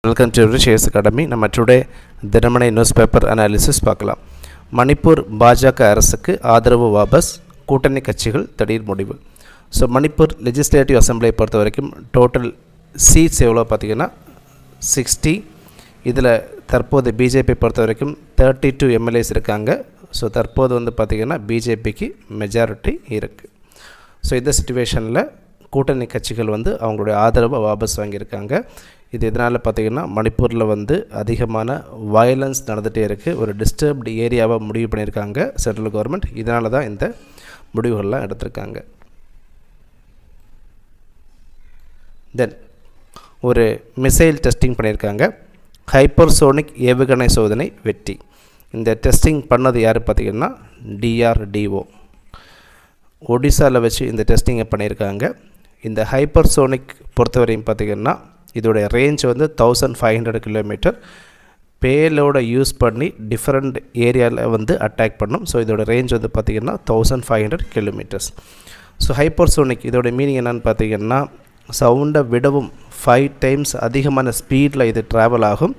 Welcome to ரிஷேஸ் academy. நம்ம today Dinamani news paper analysis பார்க்கலாம். மணிப்பூர் பாஜக அரசுக்கு ஆதரவு வாபஸ், கூட்டணி கட்சிகள் திடீர் முடிவு. ஸோ மணிப்பூர் லெஜிஸ்லேட்டிவ் அசம்பிளியை பொறுத்த வரைக்கும் டோட்டல் சீட்ஸ் எவ்வளோ பார்த்திங்கன்னா 60. இதில் தற்போது பிஜேபி பொறுத்த வரைக்கும் 32 எம்எல்ஏஸ் இருக்காங்க. ஸோ தற்போது வந்து பார்த்திங்கன்னா பிஜேபிக்கு மெஜாரிட்டி இருக்குது. ஸோ இந்த சிச்சுவேஷனில் கூட்டணி கட்சிகள் வந்து அவங்களுடைய ஆதரவை வாபஸ் வாங்கியிருக்காங்க. இது இதனால் பார்த்திங்கன்னா மணிப்பூரில் வந்து அதிகமான வயலன்ஸ் நடந்துகிட்டே இருக்குது. ஒரு டிஸ்டர்ப்டு ஏரியாவை முடிவு பண்ணியிருக்காங்க சென்ட்ரல் கவர்மெண்ட். இதனால தான் இந்த முடிவுகள்லாம் எடுத்திருக்காங்க. தென் ஒரு மிசைல் டெஸ்டிங் பண்ணியிருக்காங்க. ஹைப்பர்சோனிக் ஏவுகணை சோதனை வெற்றி. இந்த டெஸ்டிங் பண்ணது யார் பார்த்திங்கன்னா DRDO ஒடிசாவில் வச்சு இந்த டெஸ்டிங்கை பண்ணியிருக்காங்க. இந்த ஹைப்பர்சோனிக் பொறுத்தவரையும் பார்த்திங்கன்னா இதோடைய ரேஞ்ச் வந்து 1500 கிலோமீட்டர். பேலோட யூஸ் பண்ணி டிஃப்ரெண்ட் ஏரியாவில் வந்து அட்டாக் பண்ணும். ஸோ இதோட ரேஞ்ச் வந்து பார்த்திங்கன்னா 1500 கிலோமீட்டர்ஸ். ஸோ ஹைப்பர்சோனிக் இதோட மீனிங் என்னென்னு பார்த்திங்கன்னா சவுண்டை விடவும் 5 டைம்ஸ் அதிகமான ஸ்பீடில் இது ட்ராவல் ஆகும்.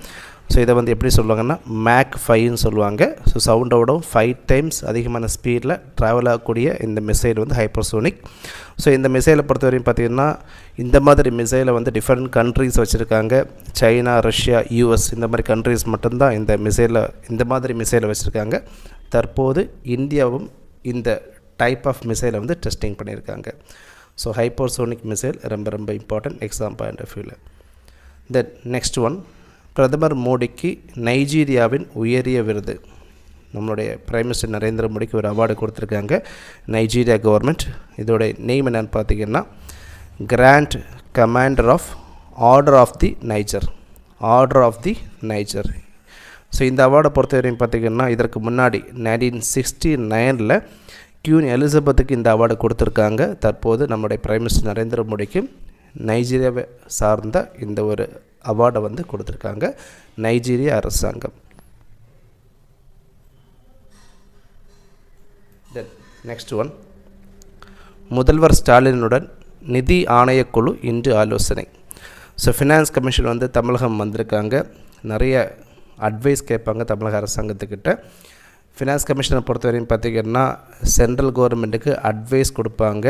ஸோ இதை வந்து எப்படி சொல்லுவாங்கன்னா மேக் 5ன்னு சொல்லுவாங்க. ஸோ சவுண்டை விடவும் 5 டைம்ஸ் அதிகமான ஸ்பீடில் ட்ராவல் ஆகக்கூடிய இந்த மிசைல் வந்து ஹைப்பர்சோனிக். ஸோ இந்த மிசைலை பொறுத்தவரையும் பார்த்திங்கன்னா இந்த மாதிரி மிசைலை வந்து டிஃப்ரெண்ட் கண்ட்ரீஸ் வச்சுருக்காங்க. சைனா, ரஷ்யா, US இந்த மாதிரி கண்ட்ரீஸ் மட்டும்தான் இந்த மாதிரி மிசைலை வச்சுருக்காங்க. தற்போது இந்தியாவும் இந்த டைப் ஆஃப் மிசைலை வந்து டெஸ்டிங் பண்ணியிருக்காங்க. ஸோ ஹைப்பர்சோனிக் மிசைல் ரொம்ப இம்பார்ட்டன்ட் எக்ஸாம் பாயிண்ட் ஆஃப் வியூவில். தென் நெக்ஸ்ட் ஒன், பிரதமர் மோடிக்கு நைஜீரியாவின் உயரிய விருது. நம்மளுடைய பிரைம் மினிஸ்டர் நரேந்திர மோடிக்கு ஒரு அவார்டு கொடுத்துருக்காங்க நைஜீரியா கவர்மெண்ட். இதோட நேம் என்னென்னு பார்த்திங்கன்னா grand commander of order of the Niger. So இந்த அவார்டை பொறுத்தவரையும் பார்த்திங்கன்னா இதற்கு முன்னாடி 1969 குவீன் எலிசபெத்துக்கு இந்த அவார்டு கொடுத்துருக்காங்க. தற்போது நம்முடைய பிரைம் மினிஸ்டர் நரேந்திர மோடிக்கு நைஜீரியாவை சார்ந்த இந்த ஒரு அவார்டை வந்து கொடுத்துருக்காங்க நைஜீரியா அரசாங்கம். தென் நெக்ஸ்ட் ஒன், முதல்வர் ஸ்டாலினுடன் நிதி ஆணையக்குழு இன்று ஆலோசனை. ஸோ ஃபினான்ஸ் கமிஷன் வந்து தமிழகம் வந்திருக்காங்க. நிறைய அட்வைஸ் கேட்பாங்க தமிழக அரசாங்கத்துக்கிட்ட. ஃபினான்ஸ் கமிஷனை பொறுத்தவரையும் பார்த்திங்கன்னா சென்ட்ரல் கவர்மெண்ட்டுக்கு அட்வைஸ் கொடுப்பாங்க.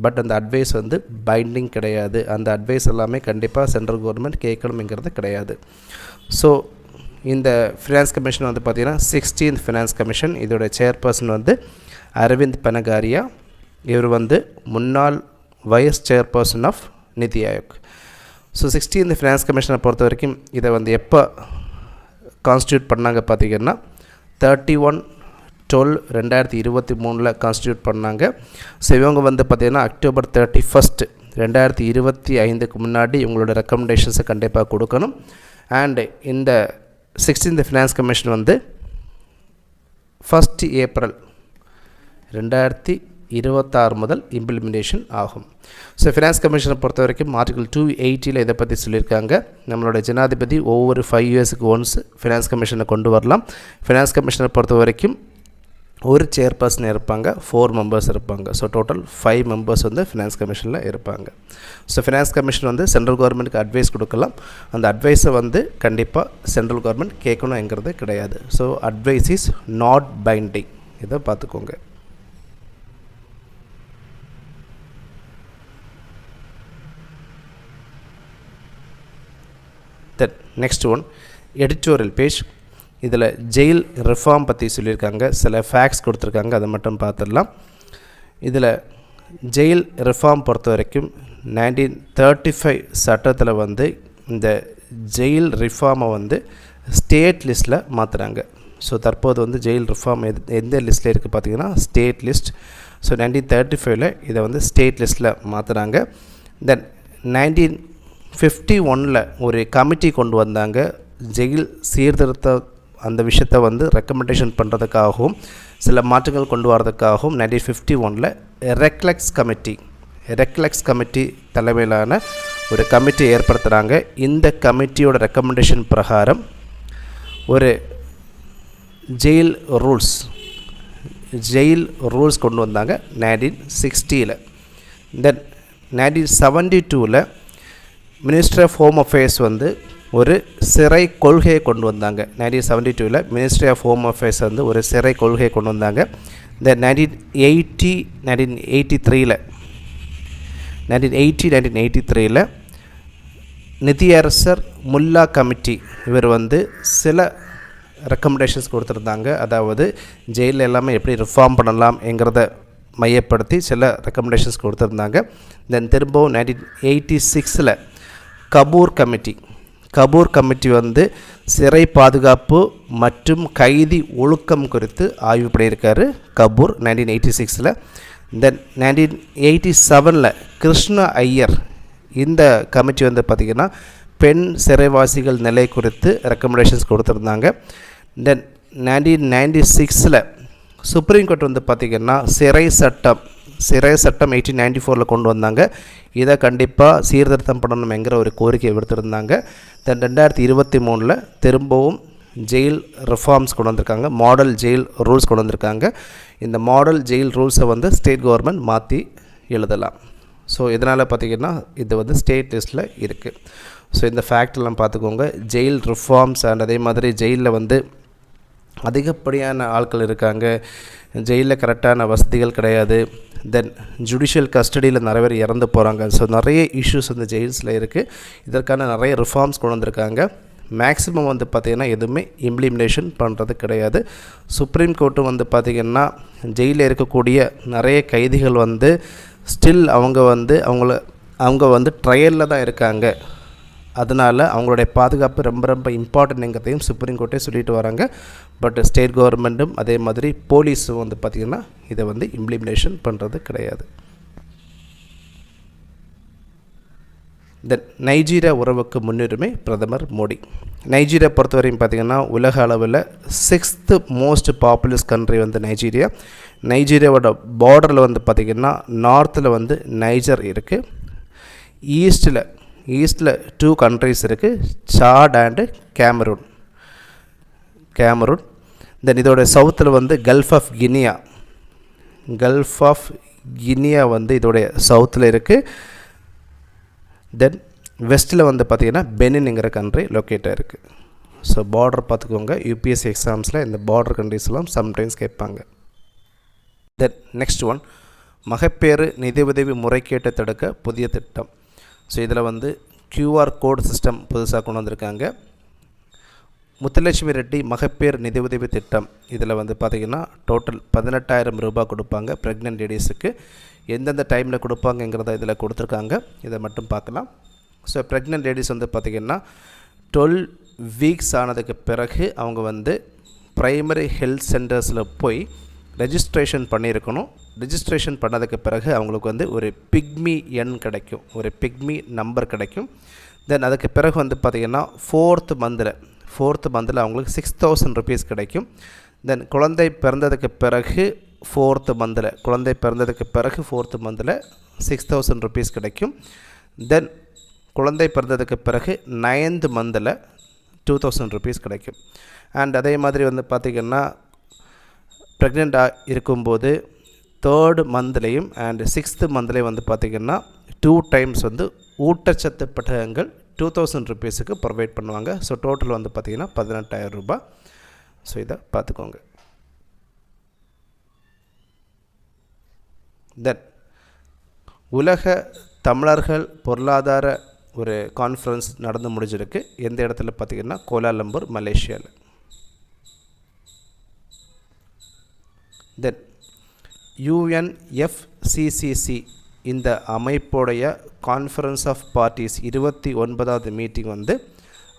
பட் அந்த அட்வைஸ் வந்து பைண்டிங் கிடையாது. அந்த அட்வைஸ் எல்லாமே கண்டிப்பாக சென்ட்ரல் கவர்மெண்ட் கேட்கணுங்கிறது கிடையாது. ஸோ இந்த ஃபினான்ஸ் கமிஷன் வந்து பார்த்திங்கன்னா 16th ஃபினான்ஸ் கமிஷன். இதோட சேர்பர்சன் வந்து அரவிந்த் பனகாரியா. இவர் வந்து முன்னாள் வைஸ் சேர்பர்சன் ஆஃப் நிதி ஆயோக். ஸோ 16th ஃபினான்ஸ் கமிஷனை பொறுத்த வரைக்கும் இதை வந்து எப்போ கான்ஸ்டியூட் பண்ணாங்க பார்த்திங்கன்னா 31/12/2023 கான்ஸ்டியூட் பண்ணாங்க. ஸோ இவங்க வந்து பார்த்திங்கன்னா October 31, 2025 முன்னாடி இவங்களோட ரெக்கமெண்டேஷன்ஸை கண்டிப்பாக கொடுக்கணும். அண்டு இந்த 16th ஃபினான்ஸ் கமிஷன் வந்து 1 April 2026 முதல் இம்ப்ளிமெண்டேஷன் ஆகும். ஸோ ஃபினான்ஸ் கமிஷனை பொறுத்த வரைக்கும் ஆர்டிகல் 280 இதை பற்றி சொல்லியிருக்காங்க. நம்மளோட ஜனாதிபதி ஒவ்வொரு 5 yearsக்கு ஒன்ஸ் ஃபினான்ஸ் கமிஷனை கொண்டு வரலாம். ஃபினான்ஸ் கமிஷனை பொறுத்த வரைக்கும் ஒரு சேர்பர்சன் இருப்பாங்க, 4 members இருப்பாங்க. ஸோ டோட்டல் 5 members வந்து ஃபினான்ஸ் கமிஷனில் இருப்பாங்க. ஸோ ஃபினான்ஸ் கமிஷன் வந்து சென்ட்ரல் கவர்மெண்ட்டுக்கு அட்வைஸ் கொடுக்கலாம். அந்த அட்வைஸை வந்து கண்டிப்பாக சென்ட்ரல் கவர்மெண்ட் கேட்கணுங்கிறது கிடையாது. So advice is not binding. இதை பார்த்துக்கோங்க. Then next one, editorial page. இதில் ஜெயில் ரிஃபார்ம் பற்றி சொல்லியிருக்காங்க. சில ஃபேக்ட்ஸ் கொடுத்துருக்காங்க, அதை மட்டும் பார்த்துடலாம். இதில் ஜெயில் ரிஃபார்ம் பொறுத்த வரைக்கும் 1935 சட்டத்தில் வந்து இந்த ஜெயில் ரிஃபார்மை வந்து ஸ்டேட் லிஸ்ட்டில் மாற்றுறாங்க. ஸோ தற்போது வந்து ஜெயில் ரிஃபார்ம் எந்த லிஸ்ட்டில் இருக்குது பார்த்திங்கன்னா ஸ்டேட் லிஸ்ட். ஸோ 1935 இதை வந்து ஸ்டேட் லிஸ்ட்டில் மாற்றுறாங்க. தென் 1951 ஒரு கமிட்டி கொண்டு வந்தாங்க. ஜெயில் சீர்திருத்த அந்த விஷயத்தை வந்து ரெக்கமெண்டேஷன் பண்ணுறதுக்காகவும் சில மாற்றங்கள் கொண்டு வரதுக்காகவும் 1951 ரெக்லெக்ஸ் கமிட்டி தலைமையிலான ஒரு கமிட்டி ஏற்படுத்துகிறாங்க. இந்த கமிட்டியோட ரெக்கமெண்டேஷன் பிரகாரம் ஒரு ஜெயில் ரூல்ஸ் கொண்டு வந்தாங்க 1960. தென் 1972 மினிஸ்டர் ஆஃப் ஹோம் அஃபேர்ஸ் வந்து ஒரு சிறை கொள்கையை கொண்டு வந்தாங்க. 1972 மினிஸ்ட்ரி ஆஃப் ஹோம் அஃபேர்ஸ் வந்து ஒரு சிறை கொள்கையை கொண்டு வந்தாங்க. இந்த 1983 நிதியரசர் முல்லா கமிட்டி இவர் வந்து சில ரெக்கமெண்டேஷன்ஸ் கொடுத்துருந்தாங்க. அதாவது ஜெயிலில் எல்லாமே எப்படி ரிஃபார்ம் பண்ணலாம்ங்கிறத மையப்படுத்தி சில ரெக்கமெண்டேஷன்ஸ் கொடுத்துருந்தாங்க. தென் திரும்பவும் 1986 கபூர் கமிட்டி வந்து சிறை பாதுகாப்பு மற்றும் கைதி ஒழுக்கம் குறித்து ஆய்வு பண்ணியிருக்காரு கபூர் 1986. தென் 1987 கிருஷ்ண ஐயர் இந்த கமிட்டி வந்து பார்த்திங்கன்னா பெண் சிறைவாசிகள் நிலை குறித்து ரெக்கமெண்டேஷன்ஸ் கொடுத்துருந்தாங்க. தென் 1996 சுப்ரீம் கோர்ட் வந்து பார்த்திங்கன்னா சிறை சட்டம் 1894 கொண்டு வந்தாங்க. இதை கண்டிப்பாக சீர்திருத்தம் பண்ணணுங்கிற ஒரு கோரிக்கையை விடுத்திருந்தாங்க. தென் 2023 திரும்பவும் ஜெயில் ரிஃபார்ம்ஸ் கொண்டு வந்திருக்காங்க, மாடல் ஜெயில் ரூல்ஸ் கொண்டு வந்திருக்காங்க. இந்த மாடல் ஜெயில் ரூல்ஸை வந்து ஸ்டேட் கவர்மெண்ட் மாற்றி எழுதலாம். ஸோ இதனால் பார்த்திங்கன்னா இது வந்து ஸ்டேட் லிஸ்ட்டில் இருக்குது. ஸோ இந்த ஃபேக்ட்லாம் பார்த்துக்கோங்க. ஜெயில் ரிஃபார்ம்ஸ் அண்ட் அதே மாதிரி ஜெயிலில் வந்து அதிகப்படியான ஆட்கள் இருக்காங்க, ஜெயிலில் கரெக்டான வசதிகள் கிடையாது, தென் ஜுடிஷியல் கஸ்டடியில் நிறைய பேர் இறந்து போகிறாங்க. ஸோ நிறைய இஷ்யூஸ் வந்து ஜெயில்ஸில் இருக்குது. இதற்கான நிறைய ரிஃபார்ம்ஸ் கொண்டு வந்திருக்காங்க. மேக்ஸிமம் வந்து பார்த்திங்கன்னா எதுவுமே இம்ப்ளிமெண்டேஷன் பண்ணுறது கிடையாது. சுப்ரீம் கோர்ட்டும் வந்து பார்த்திங்கன்னா ஜெயிலில் இருக்கக்கூடிய நிறைய கைதிகள் வந்து ஸ்டில் அவங்க வந்து ட்ரையலில் தான் இருக்காங்க. அதனால் அவங்களுடைய பாதுகாப்பு ரொம்ப இம்பார்ட்டன்ட்ங்கிறதையும் சுப்ரீம் கோர்ட்டே சொல்லிட்டு வராங்க. பட் ஸ்டேட் கவர்மெண்ட்டும் அதே மாதிரி போலீஸும் வந்து பார்த்திங்கன்னா இதை வந்து இம்ப்ளிமெண்டேஷன் பண்ணுறது கிடையாது. தென் நைஜீரியா உறவுக்கு முன்னுரிமை பிரதமர் மோடி. நைஜீரியா பொறுத்தவரையும் பார்த்திங்கன்னா உலக அளவில் 6th மோஸ்ட் பாப்புலஸ் கண்ட்ரி வந்து நைஜீரியா. நைஜீரியாவோட பார்டரில் வந்து பார்த்திங்கன்னா நார்த்தில் வந்து நைஜர் இருக்குது, ஈஸ்ட்டில் 2 கண்ட்ரிஸ் இருக்குது, சாட் அண்டு கேமரூன். தென் இதோட சவுத்தில் வந்து கல்ஃப் ஆஃப் கினியா வந்து இதோடைய சவுத்தில் இருக்குது. தென் வெஸ்ட்டில் வந்து பார்த்திங்கன்னா பெனின்ங்கிற கண்ட்ரி லொக்கேட்டாக இருக்குது. ஸோ பார்டர் பார்த்துக்கோங்க. யூபிஎஸ்சி எக்ஸாம்ஸில் இந்த பார்டர் கண்ட்ரிஸ்லாம் சம்டைம்ஸ் கேட்பாங்க. தென் நெக்ஸ்ட் ஒன், மகப்பேறு நிதியுதவி முறைகேட்டை தடுக்க புதிய திட்டம். ஸோ இதில் வந்து QR கோட் சிஸ்டம் புதுசாக கொண்டு வந்திருக்காங்க. முத்துலட்சுமி ரெட்டி மகப்பேறு நிதியுதவி திட்டம், இதில் வந்து பார்த்திங்கன்னா டோட்டல் 18,000 ரூபாய் கொடுப்பாங்க ப்ரெக்னென்ட் லேடிஸுக்கு. எந்தெந்த டைமில் கொடுப்பாங்கங்கிறத இதில் கொடுத்துருக்காங்க, இதை மட்டும் பார்க்கலாம். ஸோ ப்ரெக்னென்ட் லேடிஸ் வந்து பார்த்திங்கன்னா 12 வீக்ஸ் ஆனதுக்கு பிறகு அவங்க வந்து ப்ரைமரி ஹெல்த் சென்டர்ஸில் போய் ரெஜிஸ்ட்ரேஷன் பண்ணியிருக்கணும். ரெஜிஸ்ட்ரேஷன் பண்ணதுக்கு பிறகு அவங்களுக்கு வந்து ஒரு பிக்மி எண் கிடைக்கும், ஒரு பிக்மி நம்பர் கிடைக்கும். தென் அதுக்கு பிறகு வந்து பார்த்திங்கன்னா ஃபோர்த் மந்தில் அவங்களுக்கு 6,000 ருபீஸ் கிடைக்கும். தென் குழந்தை பிறந்ததுக்கு பிறகு ஃபோர்த்து மந்தில் 6,000 ருபீஸ் கிடைக்கும். தென் குழந்தை பிறந்ததுக்கு பிறகு 9th மந்தில் 2,000 ருபீஸ் கிடைக்கும். அண்ட் அதே மாதிரி வந்து பார்த்திங்கன்னா ப்ரெக்னெண்ட்டாக இருக்கும்போது 3rd மந்த்லேயும் அண்ட் 6th மந்த்லேயும் வந்து பார்த்திங்கன்னா 2 டைம்ஸ் வந்து ஊட்டச்சத்து பெட்டகங்கள் 2,000 ருபீஸுக்கு ப்ரொவைட் பண்ணுவாங்க. ஸோ டோட்டல் வந்து பார்த்திங்கன்னா 18,000 ரூபாய். ஸோ இதை பார்த்துக்கோங்க. தென் உலக தமிழர்கள் பொருளாதார ஒரு கான்ஃபரன்ஸ் நடந்து முடிஞ்சிருக்கு. எந்த இடத்துல பார்த்திங்கன்னா கோலாலம்பூர், மலேசியாவில். தென் UNFCCC இந்த அமைப்புடைய கான்ஃபரன்ஸ் ஆஃப் பார்ட்டிஸ் 29வது மீட்டிங் வந்து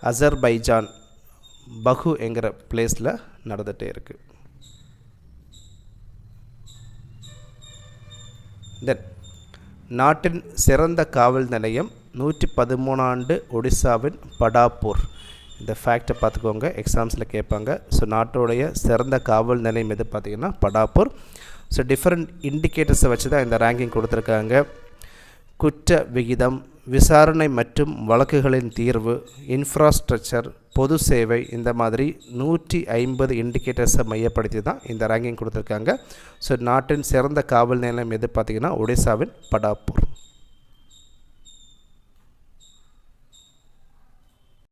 அசர்பைஜான் பகு என்கிற பிளேஸில் நடந்துகிட்டே இருக்குது. தென் நாட்டின் சிறந்த காவல் நிலையம் 113 ஆண்டு ஒடிசாவின் படாப்பூர். இந்த ஃபேக்டை பார்த்துக்கோங்க, எக்ஸாம்ஸில் கேட்பாங்க. ஸோ நாட்டோடைய சிறந்த காவல் நிலையம் எது பார்த்திங்கன்னா படாப்பூர். ஸோ டிஃப்ரெண்ட் இண்டிகேட்டர்ஸை வச்சு தான் இந்த ரேங்கிங் கொடுத்துருக்காங்க. குற்ற விகிதம், விசாரணை மற்றும் வழக்குகளின் தீர்வு, இன்ஃப்ராஸ்ட்ரக்சர், பொது சேவை, இந்த மாதிரி 150 இண்டிகேட்டர்ஸை மையப்படுத்தி தான் இந்த ரேங்கிங் கொடுத்துருக்காங்க. ஸோ நாட்டின் சிறந்த காவல் நிலையம் எது பார்த்திங்கன்னா ஒடிசாவின் படாப்பூர்.